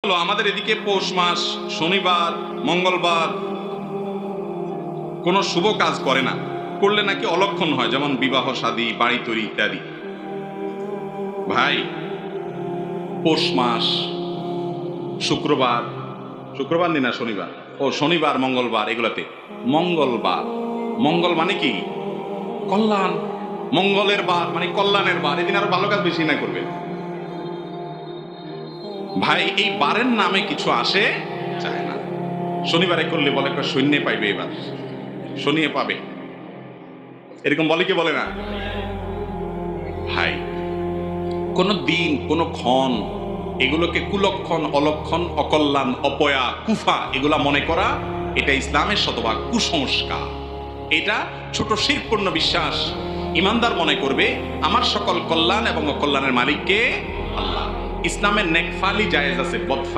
আমাদের এদিকে পৌষ মাস, শনিবার, মঙ্গলবার কোনো শুভ কাজ করে না, করলে নাকি অলক্ষণ হয়, যেমন বিবাহ শাদী, বাড়ি তৈরি ইত্যাদি। ভাই, পৌষ মাস, শুক্রবার, শুক্রবার নি না শনিবার, শনিবার মঙ্গলবার, এগুলাতে মঙ্গলবার, মঙ্গল মানে কি? কল্যাণ। মঙ্গলের বার মানে কল্যাণের বার, এদিন আরো ভালো কাজ বেশি না করবে। ভাই, এই বারের নামে কিছু আসে চায় না। শনিবারে করলে বলে সৈন্য পাইবে, এবার শনিয়ে পাবে, এরকম বলে কি বলে না? ভাই, কোন দিন, কোন ক্ষণ এগুলোকে কুলক্ষণ, অলক্ষণ, অকল্যাণ, অপয়া, কুফা এগুলা মনে করা, এটা ইসলামের শতভাগ কুসংস্কার। এটা ছোট শিরপূর্ণ বিশ্বাস। ইমানদার মনে করবে আমার সকল কল্যাণ এবং অকল্যাণের মালিককে আল্লাহ। ইসলামের নেকফালি জায়েজ আছে, বদফালি